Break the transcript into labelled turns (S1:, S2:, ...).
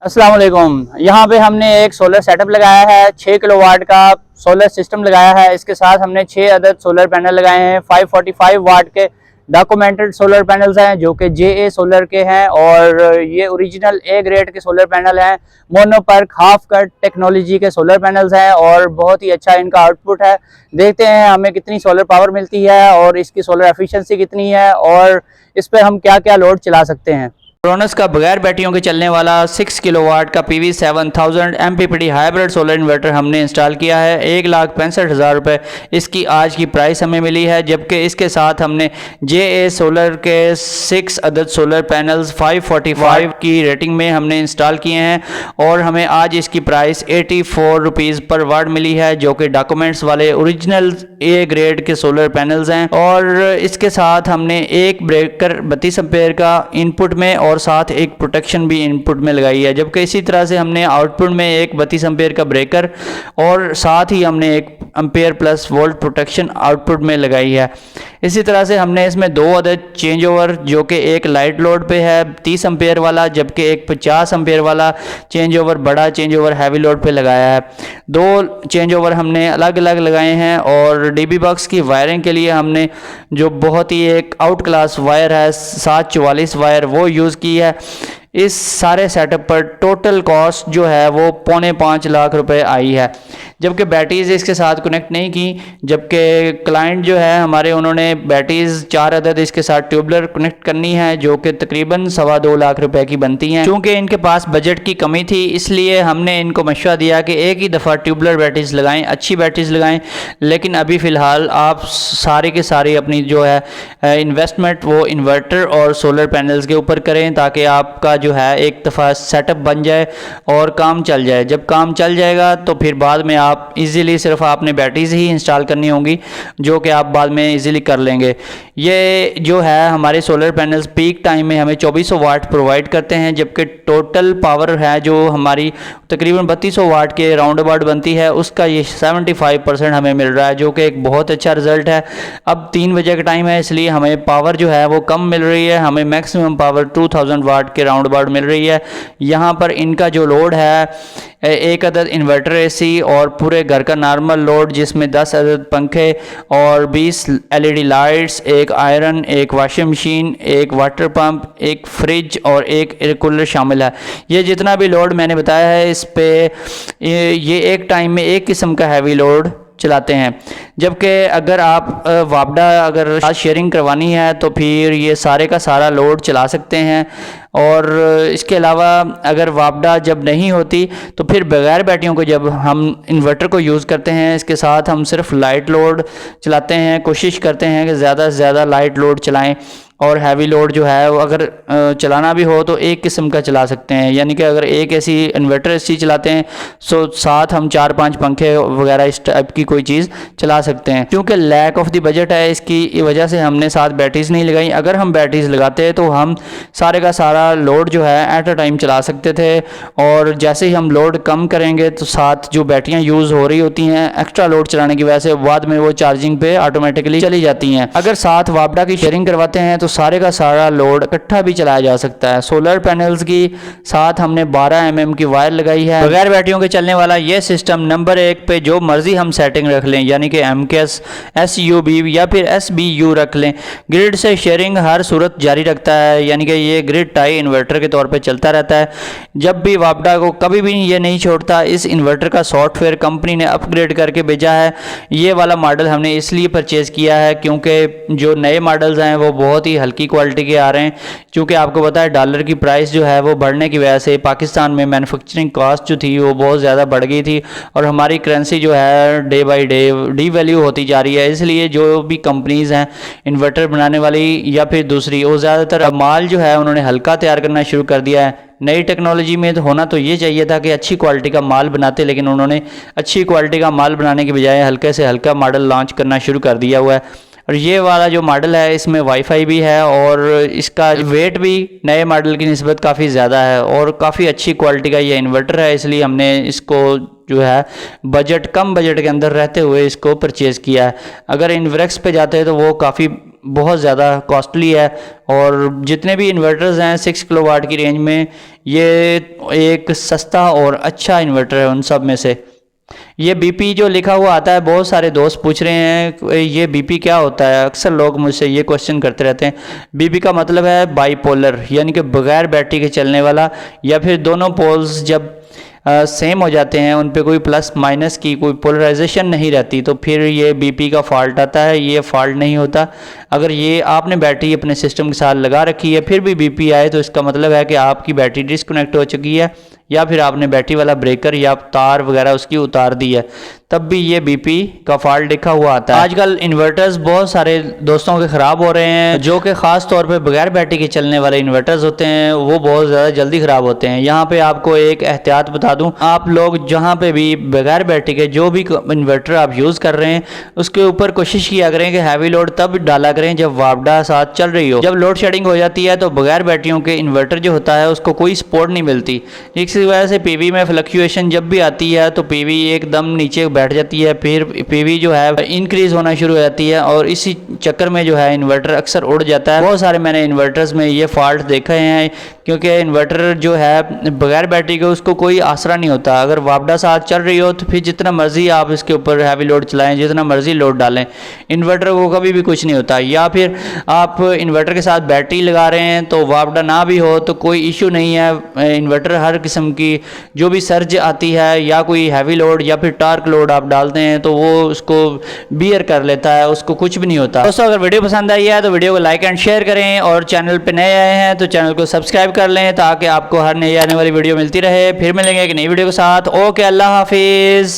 S1: अस्सलाम वालेकुम। यहाँ पे हमने एक सोलर सेटअप लगाया है, 6 किलोवाट का सोलर सिस्टम लगाया है। इसके साथ हमने 6 अदद सोलर पैनल लगाए हैं। 545 वाट के डॉक्यूमेंटेड सोलर पैनल्स हैं जो कि JA सोलर के हैं और ये ओरिजिनल A ग्रेड के सोलर पैनल हैं। मोनोपर्क हाफ कट टेक्नोलॉजी के सोलर पैनल्स हैं और बहुत ही अच्छा इनका आउटपुट है। देखते हैं हमें कितनी सोलर पावर मिलती है और इसकी सोलर एफिशिएंसी कितनी है और इस पर हम क्या क्या लोड चला सकते हैं। क्रोनस का बगैर बैटरियों के चलने वाला 6 किलोवाट का PV 7000 MPPT hybrid solar inverter हमने इंस्टॉल किया है। 1,65,000 रुपये इसकी आज की प्राइस हमें मिली है, जबकि इसके साथ हमने JA सोलर के 6 अदद सोलर पैनल्स 545 की रेटिंग में हमने इंस्टॉल किए हैं और हमें आज इसकी प्राइस 84 रुपीज़ पर वाट मिली है, जो कि डॉक्यूमेंट्स वाले ओरिजिनल A ग्रेड के सोलर पैनल्स हैं। और इसके साथ हमने एक ब्रेकर 32 एम्पेयर का इनपुट में और साथ एक प्रोटेक्शन भी इनपुट में लगाई है, जबकि इसी तरह से हमने आउटपुट में एक 32 एम्पेयर का ब्रेकर और साथ ही हमने एक ampere plus volt protection output में लगाई है। इसी तरह से हमने इसमें 2 अदद चेंज ओवर, जो कि एक लाइट लोड पे है 30 एम्पेयर वाला, जबकि एक 50 एम्पेयर वाला चेंज ओवर बड़ा चेंज ओवर हैवी लोड पे लगाया है। 2 चेंज ओवर हमने अलग अलग लगाए हैं और DB बॉक्स की वायरिंग के लिए हमने जो बहुत ही एक आउट क्लास वायर है 744 वायर वो यूज़ की है। इस सारे सेटअप पर टोटल कॉस्ट जो है वो 4.25 लाख रुपए आई है, जबकि बैटरीज इसके साथ कनेक्ट नहीं की। जबकि क्लाइंट जो है हमारे, उन्होंने बैटरीज 4 अदद इसके साथ ट्यूबलर कनेक्ट करनी है, जो कि तकरीबन 2.25 लाख रुपए की बनती हैं। क्योंकि इनके पास बजट की कमी थी, इसलिए हमने इनको मशवरा दिया कि एक ही दफ़ा ट्यूबलर बैटरीज लगाएं, अच्छी बैटरीज लगाएं। लेकिन अभी फ़िलहाल आप सारी के सारी अपनी जो है इन्वेस्टमेंट वो इन्वर्टर और सोलर पैनल्स के ऊपर करें, ताकि आपका जो है एक दफ़ा सेटअप बन जाए और काम चल जाए। जब काम चल जाएगा तो फिर बाद में आप इजीली सिर्फ आपने बैटरीज ही इंस्टॉल करनी होंगी, जो कि आप बाद में इजीली कर लेंगे। ये जो है हमारे सोलर पैनल्स पीक टाइम में हमें 2400 वाट प्रोवाइड करते हैं, जबकि टोटल पावर है जो हमारी तकरीबन 3200 वाट के राउंड अबाउट बनती है, उसका ये 75% हमें मिल रहा है, जो कि एक बहुत अच्छा रिजल्ट है। अब 3 बजे का टाइम है, इसलिए हमें पावर जो है वो कम मिल रही है, हमें मैक्सिमम पावर 2000 वाट के राउंड अबाउट मिल रही है। यहाँ पर इनका जो लोड है, एक अदद इन्वर्टर AC और पूरे घर का नॉर्मल लोड, जिसमें 10 अदद पंखे और 20 LED लाइट्स, एक आयरन, एक वॉशिंग मशीन, एक वाटर पंप, एक फ्रिज और एक एयर कूलर शामिल है। ये जितना भी लोड मैंने बताया है, इस पे ये एक टाइम में एक किस्म का हैवी लोड चलाते हैं। जबकि अगर आप वापडा अगर शेयरिंग करवानी है तो फिर ये सारे का सारा लोड चला सकते हैं। और इसके अलावा अगर वापडा जब नहीं होती तो फिर बगैर बैटरियों को जब हम इन्वर्टर को यूज़ करते हैं, इसके साथ हम सिर्फ लाइट लोड चलाते हैं। कोशिश करते हैं कि ज़्यादा से ज़्यादा लाइट लोड चलाएं और हैवी लोड जो है वो अगर चलाना भी हो तो एक किस्म का चला सकते हैं, यानी कि अगर एक ऐसी इन्वर्टर AC चलाते हैं तो साथ हम 4-5 पंखे वगैरह इस टाइप की कोई चीज़ चला सकते हैं। क्योंकि लैक ऑफ द बजट है, इसकी वजह से हमने साथ बैटरीज नहीं लगाई। अगर हम बैटरीज लगाते हैं तो हम सारे का सारा लोड जो है एट अ टाइम चला सकते थे, और जैसे ही हम लोड कम करेंगे तो साथ जो बैटरियाँ यूज़ हो रही होती हैं एक्स्ट्रा लोड चलाने की वजह से बाद में वो चार्जिंग पे ऑटोमेटिकली चली जाती हैं। अगर साथ वापडा की शेयरिंग करवाते हैं तो सारे का सारा लोड इकट्ठा भी चलाया जा सकता है। सोलर पैनल्स की साथ हमने 12 mm की वायर लगाई है। बगैर बैटरियों के चलने वाला ये सिस्टम नंबर 1 पे जो मर्जी हम सेटिंग रख लें, यानी कि MKS, SUB या फिर SBU रख लें, ग्रिड से शेयरिंग हर सूरत जारी रखता है, यानी कि ये ग्रिड टाई इन्वर्टर के तौर पे चलता रहता है। जब भी वापडा को कभी भी ये नहीं छोड़ता। इस इन्वर्टर का सॉफ्टवेयर कंपनी ने अपग्रेड करके भेजा है। ये वाला मॉडल हमने इसलिए परचेज़ किया है क्योंकि जो नए मॉडल्स हैं वो बहुत ही हल्की क्वालिटी के आ रहे हैं। क्योंकि आपको पता है डॉलर की प्राइस जो है वो बढ़ने की वजह से पाकिस्तान में मैन्युफैक्चरिंग कॉस्ट जो थी वो बहुत ज़्यादा बढ़ गई थी और हमारी करेंसी जो है डे बाई डे डीवैल्यू होती जा रही है। इसलिए जो भी कंपनीज़ हैं इन्वर्टर बनाने वाली या फिर दूसरी, वो ज़्यादातर माल जो है उन्होंने हल्का तैयार करना शुरू कर दिया है। नई टेक्नोलॉजी में तो होना तो ये चाहिए था कि अच्छी क्वालिटी का माल बनाते, लेकिन उन्होंने अच्छी क्वालिटी का माल बनाने के बजाय हल्के से हल्का मॉडल लॉन्च करना शुरू कर दिया हुआ है। और ये वाला जो मॉडल है इसमें वाईफाई भी है और इसका वेट भी नए मॉडल की निस्बत काफ़ी ज़्यादा है और काफ़ी अच्छी क्वालिटी का ये इन्वर्टर है। इसलिए हमने इसको जो है कम बजट के अंदर रहते हुए इसको परचेज़ किया है। अगर इन्वेक्स पे जाते हैं तो वो काफ़ी
S2: बहुत ज़्यादा कॉस्टली है। और जितने भी इन्वर्टर्स हैं 6 किलोवाट की रेंज में, ये एक सस्ता और अच्छा इन्वर्टर है उन सब में से। ये बीपी जो लिखा हुआ आता है, बहुत सारे दोस्त पूछ रहे हैं ये बीपी क्या होता है। अक्सर लोग मुझसे ये क्वेश्चन करते रहते हैं। बीपी का मतलब है बाईपोलर, यानी कि बगैर बैटरी के चलने वाला, या फिर दोनों पोल्स जब सेम हो जाते हैं, उन पे कोई प्लस माइनस की कोई पोलराइजेशन नहीं रहती, तो फिर ये बीपी का फॉल्ट आता है। ये फॉल्ट नहीं होता। अगर ये आपने बैटरी अपने सिस्टम के साथ लगा रखी है फिर भी बीपी आए, तो इसका मतलब है कि आपकी बैटरी डिस्कनेक्ट हो चुकी है, या फिर आपने बैटरी वाला ब्रेकर या तार वगैरह उसकी उतार दी है, तब भी ये बीपी का फॉल्ट लिखा हुआ आता है। आजकल इन्वर्टर्स बहुत सारे दोस्तों के ख़राब हो रहे हैं, जो कि ख़ास तौर पे बगैर बैटरी के चलने वाले इन्वर्टर्स होते हैं, वो बहुत ज़्यादा जल्दी ख़राब होते हैं। यहाँ पे आपको एक एहतियात बता दूँ, आप लोग जहाँ पे भी बगैर बैटरी के जो भी इन्वर्टर आप यूज़ कर रहे हैं, उसके ऊपर कोशिश किया करें कि हैवी लोड तब डाला करें जब वापडा साथ चल रही हो। जब लोड शेडिंग हो जाती है तो बगैर बैटरियों के इन्वर्टर जो होता है उसको कोई सपोर्ट नहीं मिलती। इसी वजह से पीवी में फ्लक्चुएशन जब भी आती है तो पीवी एकदम नीचे बैठ जाती है, फिर पीवी जो है इंक्रीज होना शुरू हो जाती है, और इसी चक्कर में जो है इन्वर्टर अक्सर उड़ जाता है। बहुत सारे मैंने इन्वर्टर्स में ये फॉल्ट देखे हैं, क्योंकि इन्वर्टर जो है बगैर बैटरी के उसको कोई आसरा नहीं होता। अगर वापडा साथ चल रही हो तो फिर जितना मर्जी आप इसके ऊपर हैवी लोड चलाएं, जितना मर्जी लोड डालें, इन्वर्टर को कभी भी कुछ नहीं होता। या फिर आप इन्वर्टर के साथ बैटरी लगा रहे हैं तो वापडा ना भी हो तो कोई इशू नहीं है। इन्वर्टर हर किस्म की जो भी सर्ज आती है या कोई हैवी लोड या फिर टार्क लोड आप डालते हैं तो वो उसको बियर कर लेता है, उसको कुछ भी नहीं होता। दोस्तों, अगर वीडियो पसंद आई है तो वीडियो को लाइक एंड शेयर करें, और चैनल पे नए आए हैं तो चैनल को सब्सक्राइब कर लें, ताकि आपको हर नई आने वाली वीडियो मिलती रहे। फिर मिलेंगे एक नई वीडियो के साथ। ओके, अल्लाह हाफिज़।